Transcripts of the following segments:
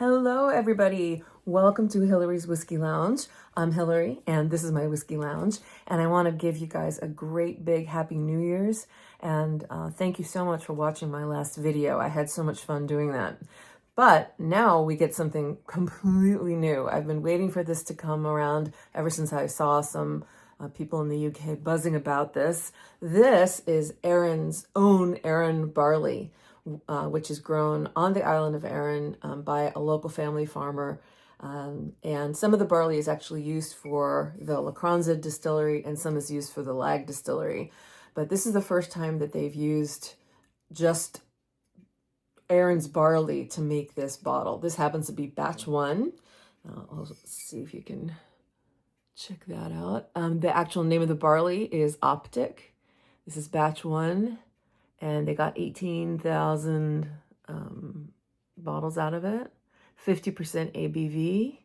Hello, everybody. Welcome to Hillary's Whiskey Lounge. I'm Hillary, and this is my Whiskey Lounge. And I want to give you guys a great big Happy New Year's. And thank you so much for watching my last video. I had so much fun doing that. But now we get something completely new. I've been waiting for this to come around ever since I saw some people in the UK buzzing about this. This is Arran's own Arran Barley, which is grown on the island of Arran by a local family farmer. And some of the barley is actually used for the Lacranza distillery and some is used for the Lag distillery. But this is the first time that they've used just Arran's barley to make this bottle. This happens to be batch one. I'll see if you can check that out. The actual name of the barley is Optic. This is batch one, and they got 18,000 bottles out of it. 50% ABV.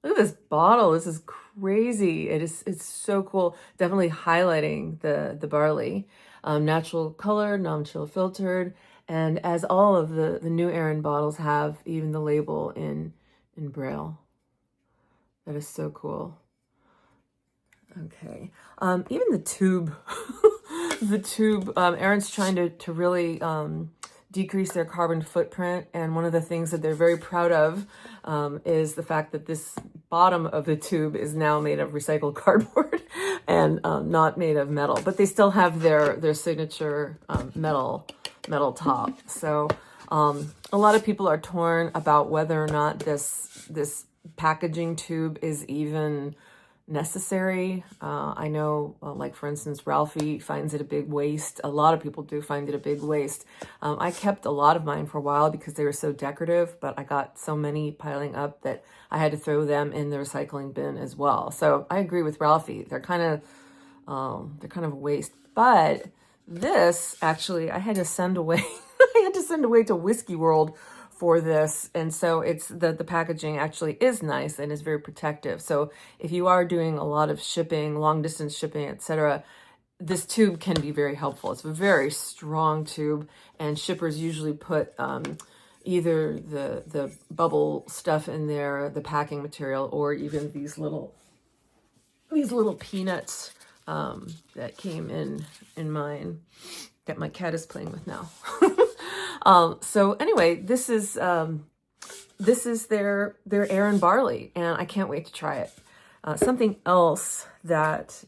Look at this bottle. This is crazy. It's so cool. Definitely highlighting the barley. Natural color, non-chill filtered. And as all of the new Arran bottles have, even the label in Braille. That is so cool. Okay. Even the tube, Arran's trying to really decrease their carbon footprint. And one of the things that they're very proud of is the fact that this bottom of the tube is now made of recycled cardboard and not made of metal, but they still have their signature metal top. So a lot of people are torn about whether or not this packaging tube is even necessary. I know, like for instance, Ralphie finds it a big waste. A lot of people do find it a big waste. I kept a lot of mine for a while because they were so decorative, but I got so many piling up that I had to throw them in the recycling bin as well. So I agree with Ralphie. They're kind of a waste. But this actually, I had to send away. I had to send away to Whiskey World for this, and so it's the packaging actually is nice and is very protective. So if you are doing a lot of shipping, long distance shipping, etc., this tube can be very helpful. It's a very strong tube, and shippers usually put either the bubble stuff in there, the packing material, or even these little peanuts that came in mine that my cat is playing with now. So anyway, this is their Arran Barley, and I can't wait to try it. Something else that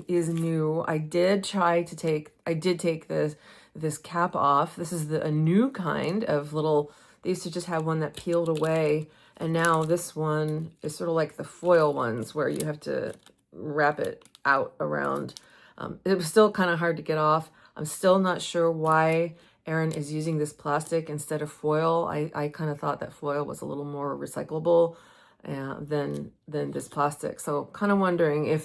is new, I did take this cap off. This is a new kind of little, they used to just have one that peeled away, and now this one is sort of like the foil ones where you have to wrap it out around. It was still kind of hard to get off. I'm still not sure why Arran is using this plastic instead of foil. I kind of thought that foil was a little more recyclable than this plastic. So kind of wondering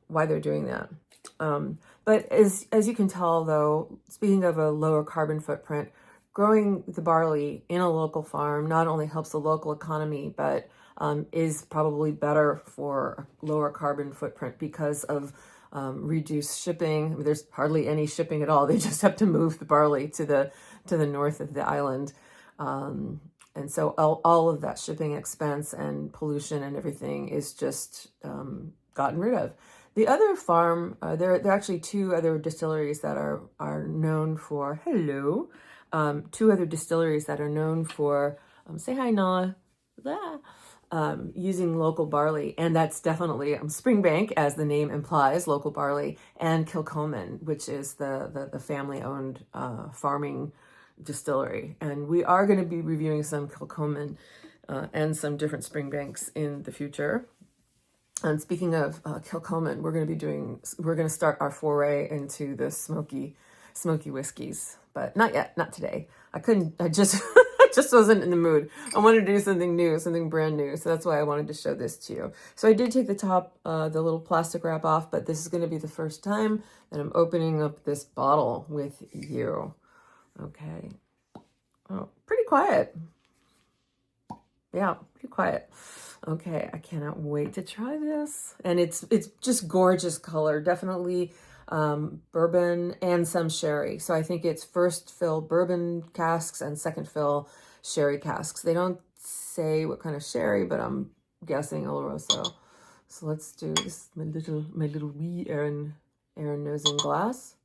why they're doing that. But as you can tell, though, speaking of a lower carbon footprint, growing the barley in a local farm not only helps the local economy, but is probably better for lower carbon footprint because of reduce shipping. There's hardly any shipping at all. They just have to move the barley to the north of the island. And so all of that shipping expense and pollution and everything is just gotten rid of. The other farm, there are actually two other distilleries that are known for, two other distilleries that are known for, say hi, Nala. Using local barley, and that's definitely Springbank, as the name implies, local barley, and Kilchoman, which is the family-owned farming distillery. And we are going to be reviewing some Kilchoman and some different Springbanks in the future. And speaking of Kilchoman, we're going to start our foray into the smoky whiskeys, but not yet, not today. I just just wasn't in the mood. I wanted to do something new, something brand new. So that's why I wanted to show this to you. So I did take the top, the little plastic wrap off, but this is going to be the first time that I'm opening up this bottle with you. Okay. Oh, pretty quiet. Yeah, pretty quiet. Okay, I cannot wait to try this. And it's just gorgeous color. Definitely bourbon and some sherry. So I think it's first fill bourbon casks and second fill sherry casks. They don't say what kind of sherry, but I'm guessing Oloroso. So let's do this, my little wee Arran nosing glass.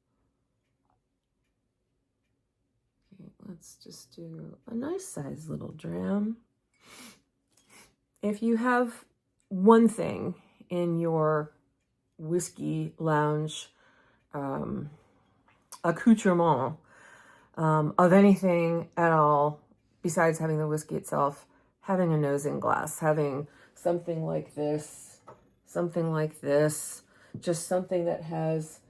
Okay, let's just do a nice size little dram. If you have one thing in your whiskey lounge accoutrement of anything at all, besides having the whiskey itself, having a nosing glass, having something like this, just something that has,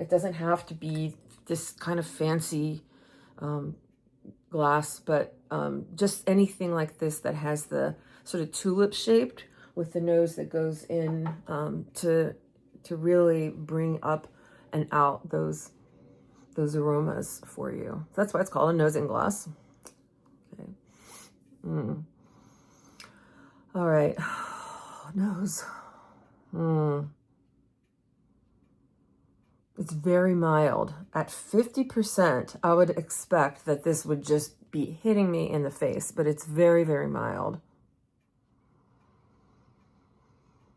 it doesn't have to be this kind of fancy glass, but just anything like this that has the sort of tulip shaped with the nose that goes in to really bring up and out those aromas for you. That's why it's called a nosing glass. Okay. All right. Nose. It's very mild. At 50%, I would expect that this would just be hitting me in the face, but it's very, very mild.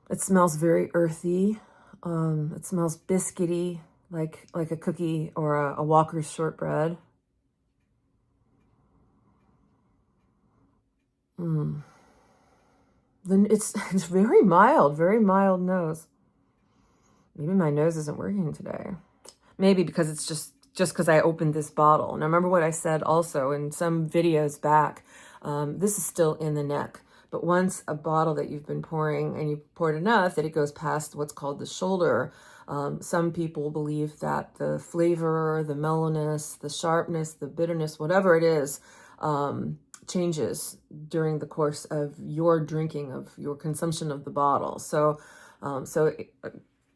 It smells very earthy. It smells biscuity, like a cookie or a Walker's shortbread. Then it's very mild nose. Maybe my nose isn't working today. Maybe because it's just because I opened this bottle. And I remember what I said also in some videos back. This is still in the neck. But once a bottle that you've been pouring and you poured enough that it goes past what's called the shoulder, some people believe that the flavor, the mellowness, the sharpness, the bitterness, whatever it is, changes during the course of your drinking, of your consumption of the bottle. So,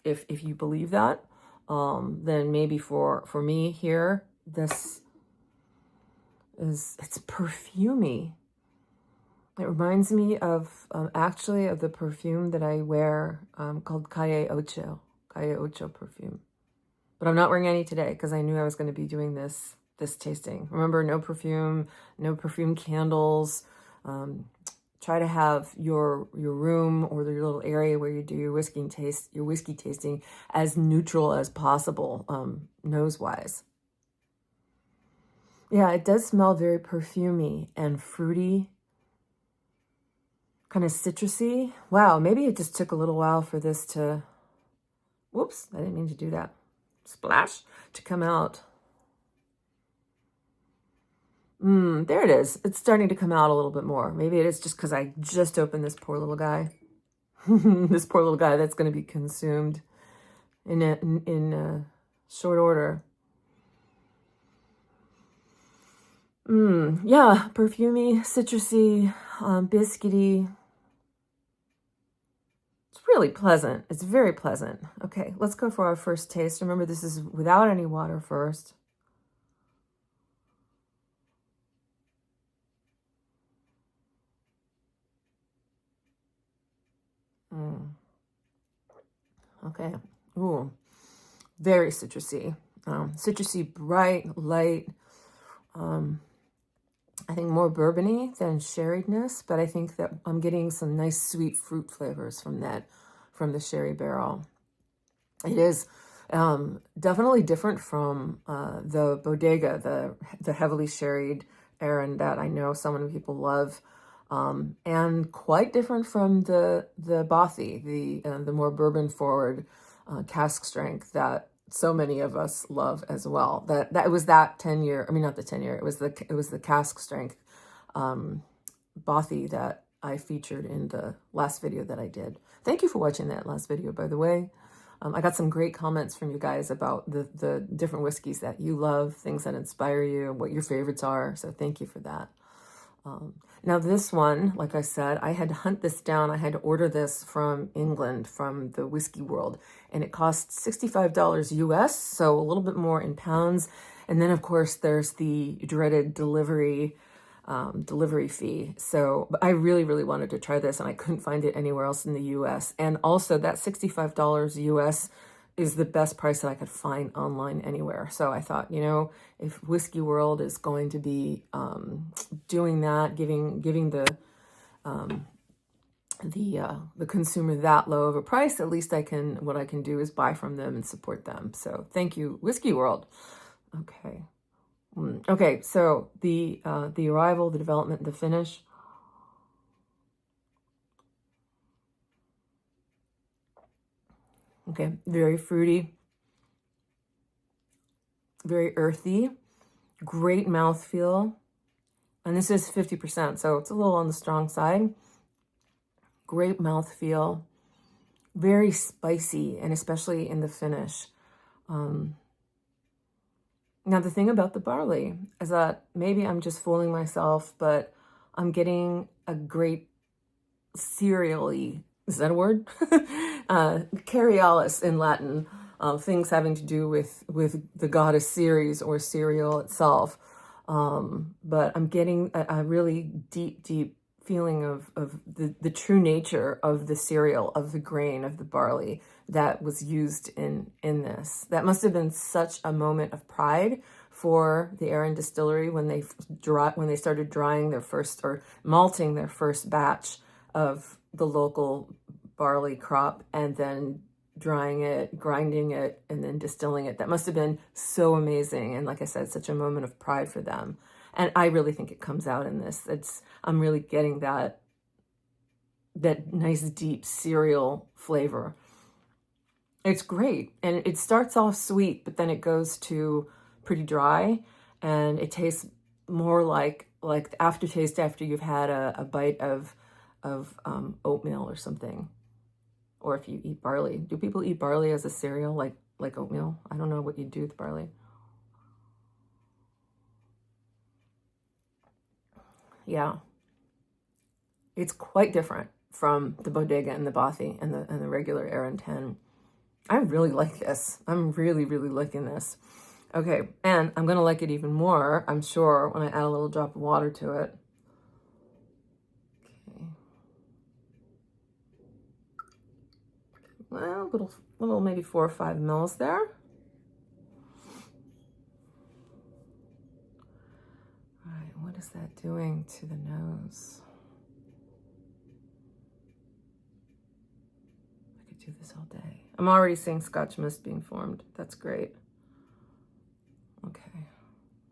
if you believe that, then maybe for me here, it's perfumey. It reminds me of actually of the perfume that I wear called Calle Ocho perfume. But I'm not wearing any today because I knew I was going to be doing this tasting. Remember, no perfume candles. Try to have your room or your little area where you do your whiskey tasting as neutral as possible, nose-wise. Yeah, it does smell very perfumey and fruity, kind of citrusy. Wow, maybe it just took a little while for this to, whoops, I didn't mean to do that. Splash, to come out. There it is. It's starting to come out a little bit more. Maybe it is just because I just opened this poor little guy. This poor little guy that's going to be consumed in short order. Yeah, perfumey, citrusy, biscuity. It's really pleasant. It's very pleasant. Okay, let's go for our first taste. Remember, this is without any water first. Okay. Ooh, very citrusy. Citrusy, bright, light. I think more bourbony than sherrydness, but I think that I'm getting some nice sweet fruit flavors from the sherry barrel. It is definitely different from the bodega, the heavily sherried Arran that I know so many people love. And quite different from the Bothy, the more bourbon forward cask strength that so many of us love as well. That was that 10-year, I mean not the 10-year, it was the cask strength Bothy that I featured in the last video that I did. Thank you for watching that last video, by the way. I got some great comments from you guys about the different whiskeys that you love, things that inspire you, what your favorites are. So thank you for that. Now this one, like I said, I had to hunt this down. I had to order this from England, from the whiskey world, and it costs $65 US, so a little bit more in pounds. And then of course there's the dreaded delivery fee. So but I really, really wanted to try this and I couldn't find it anywhere else in the US. And also that $65 US is the best price that I could find online anywhere. So I thought, you know, if Whiskey World is going to be doing that, giving the consumer that low of a price, at least what I can do is buy from them and support them. So thank you, Whiskey World. Okay. Okay, so the arrival, the development, the finish. Okay, very fruity, very earthy, great mouthfeel. And this is 50%, so it's a little on the strong side. Great mouthfeel, very spicy, and especially in the finish. Now, the thing about the barley is that maybe I'm just fooling myself, but I'm getting a great cerealy, is that a word? Cerealis in Latin, things having to do with the goddess Ceres or cereal itself. But I'm getting a really deep feeling of the true nature of the cereal, of the grain, of the barley that was used in this. That must have been such a moment of pride for the Arran distillery when they started drying their first, or malting their first batch of the local barley crop, and then drying it, grinding it, and then distilling it. That must have been so amazing. And like I said, such a moment of pride for them. And I really think it comes out in this. I'm really getting that nice deep cereal flavor. It's great. And it starts off sweet, but then it goes to pretty dry, and it tastes more like the aftertaste after you've had a bite of oatmeal or something. Or if you eat barley. Do people eat barley as a cereal, like oatmeal? I don't know what you do with barley. Yeah. It's quite different from the Bodega and the Bothy and the regular Arran 10. I really like this. I'm really liking this. Okay, and I'm going to like it even more, I'm sure, when I add a little drop of water to it. Okay. Well, little maybe 4 or 5 mils there. All right, what is that doing to the nose? I could do this all day. I'm already seeing Scotch mist being formed. That's great. Okay.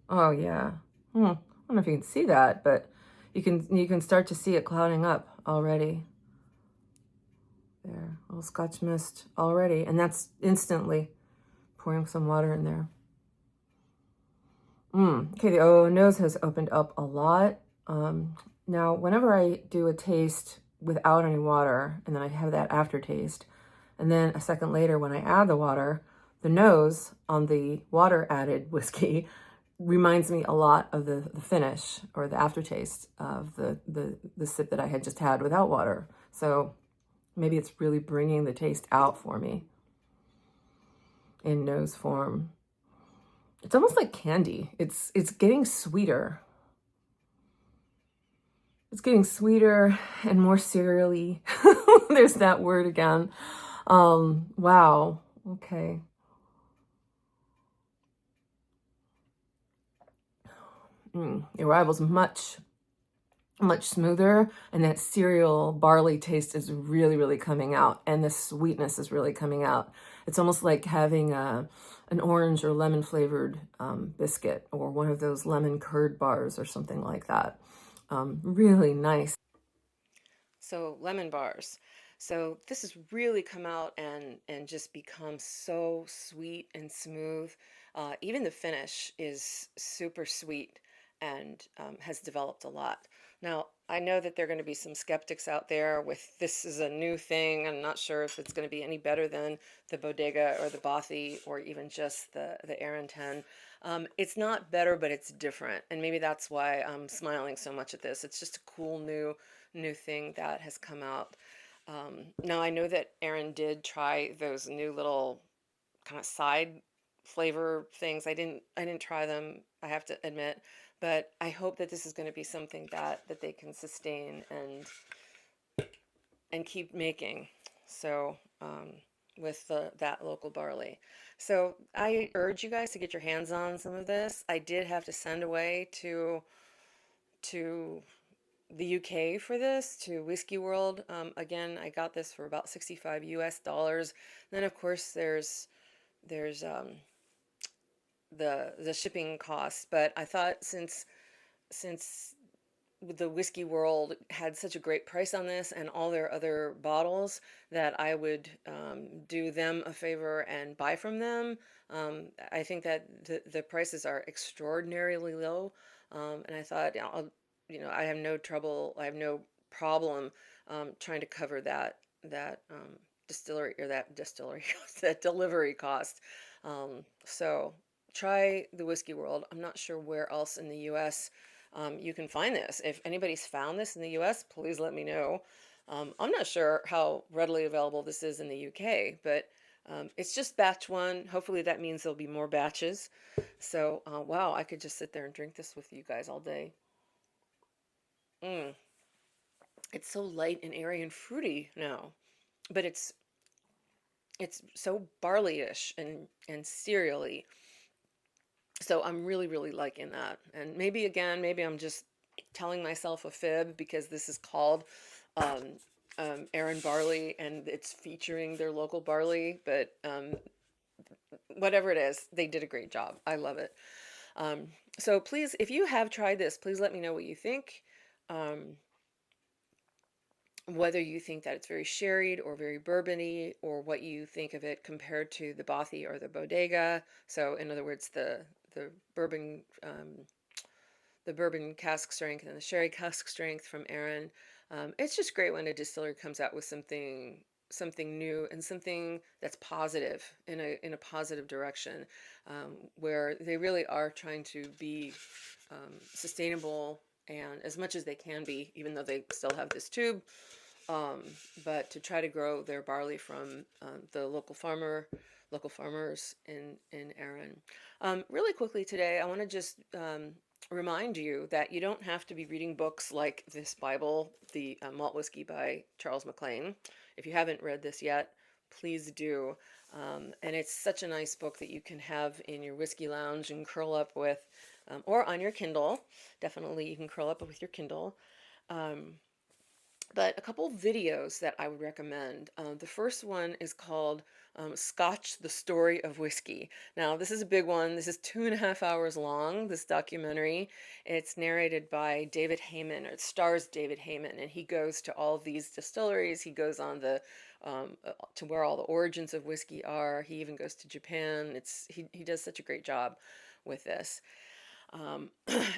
Oh yeah. I don't know if you can see that, but you can start to see it clouding up already. There, a little Scotch mist already, and that's instantly pouring some water in there. Okay, the nose has opened up a lot. Now, whenever I do a taste without any water, and then I have that aftertaste, and then a second later when I add the water, the nose on the water added whiskey reminds me a lot of the finish or the aftertaste of the sip that I had just had without water. So maybe it's really bringing the taste out for me in nose form. It's almost like candy. It's getting sweeter. It's getting sweeter and more cereally. There's that word again. Wow. Okay. The arrival's much smoother, and that cereal barley taste is really coming out, and the sweetness is really coming out. It's almost like having an orange or lemon flavored biscuit, or one of those lemon curd bars or something like that. Really nice. So lemon bars. So this has really come out and just become so sweet and smooth. Even the finish is super sweet and has developed a lot. Now, I know that there are going to be some skeptics out there with this is a new thing. I'm not sure if it's going to be any better than the Bodega or the Bothy or even just the Arran 10. It's not better, but it's different. And maybe that's why I'm smiling so much at this. It's just a cool new thing that has come out. Now I know that Arran did try those new little kind of side flavor things. I didn't try them, I have to admit, but I hope that this is going to be something that they can sustain and keep making. So with that local barley. So I urge you guys to get your hands on some of this. I did have to send away to the UK for this to Whiskey World. Again, I got this for about 65 US dollars. Then of course there's the shipping costs, but I thought since the Whiskey World had such a great price on this and all their other bottles that I would do them a favor and buy from them. I think that the prices are extraordinarily low, and I thought, I have no trouble, I have no problem trying to cover that distillery or that distillery that delivery cost. So try the Whiskey World. I'm not sure where else in the U.S. You can find this. If anybody's found this in the US, please let me know. I'm not sure how readily available this is in the UK, but it's just batch one. Hopefully that means there'll be more batches. So, wow, I could just sit there and drink this with you guys all day. Mm, it's so light and airy and fruity now, but it's so barley-ish and cereally. So I'm really, really liking that. And maybe again, maybe I'm just telling myself a fib because this is called um, Arran Barley and it's featuring their local barley. But whatever it is, they did a great job. I love it. So please, if you have tried this, please let me know what you think. Um, whether you think that it's very sherried or very bourbony, or what you think of it compared to the Bothy or the Bodega. So, in other words, the bourbon the bourbon cask strength and the sherry cask strength from Arran. It's just great when a distiller comes out with something new and something that's positive in a positive direction, where they really are trying to be sustainable and as much as they can be, even though they still have this tube. Um, but to try to grow their barley from the local farmers in Arran. Really quickly today, I want to just remind you that you don't have to be reading books like this Bible, the Malt Whiskey by Charles MacLean. If you haven't read this yet, please do. And it's such a nice book that you can have in your whiskey lounge and curl up with, or on your Kindle. Definitely, you can curl up with your Kindle. Um, but a couple videos that I would recommend. The first one is called Scotch, the Story of Whiskey. Now, this is a big one. This is 2.5 hours long, this documentary. It's narrated by David Heyman, or it stars David Heyman, and he goes to all of these distilleries. He goes on to where all the origins of whiskey are. He even goes to Japan. He does such a great job with this. Um,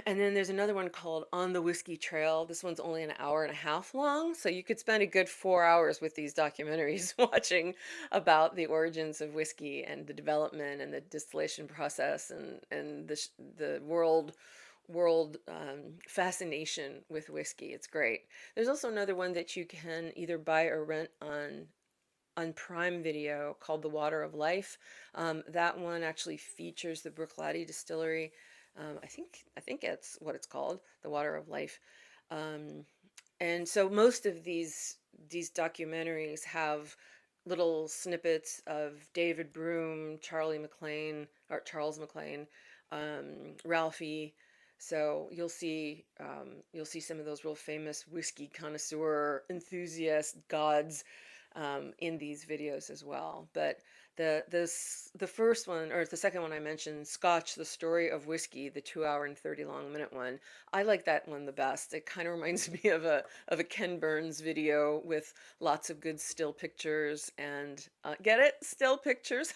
and then there's another one called On the Whisky Trail. This one's only an hour and a half long, so you could spend a good 4 hours with these documentaries watching about the origins of whiskey and the development and the distillation process and the world fascination with whiskey. It's great. There's also another one that you can either buy or rent on Prime Video called The Water of Life. That one actually features the Bruichladdich Distillery. I think that's what it's called, The Water of Life. Um, and so most of these documentaries have little snippets of David Broom, Charles MacLean, Ralphie. So you'll see some of those real famous whiskey connoisseur enthusiast gods in these videos as well. But the first one, or the second one I mentioned, Scotch, the Story of Whiskey, the 2 hour and 30 long minute one, I like that one the best. It kind of reminds me of a Ken Burns video with lots of good still pictures and get it? Still pictures.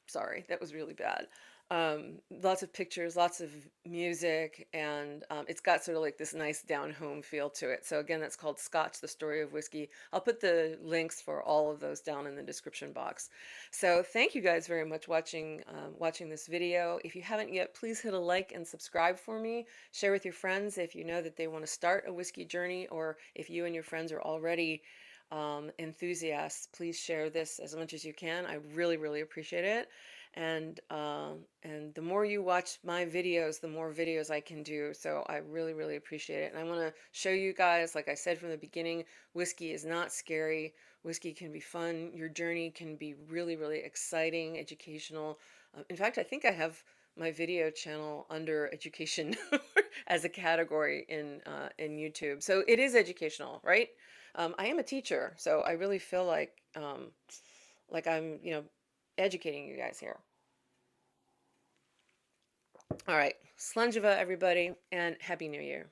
Sorry, that was really bad. Lots of pictures, lots of music, and it's got sort of like this nice down home feel to it. So again, that's called Scotch, the Story of Whiskey. I'll put the links for all of those down in the description box. So thank you guys very much watching this video. If you haven't yet, please hit a like and subscribe for me. Share with your friends if you know that they want to start a whiskey journey, or if you and your friends are already enthusiasts, please share this as much as you can. I really, really appreciate it. And the more you watch my videos, the more videos I can do. So I really, really appreciate it. And I want to show you guys, like I said from the beginning, whiskey is not scary. Whiskey can be fun. Your journey can be really, really exciting, educational. In fact, I think I have my video channel under education as a category in YouTube. So it is educational, right? I am a teacher, so I really feel like I'm, educating you guys here. All right, Slungiva, everybody, and Happy New Year.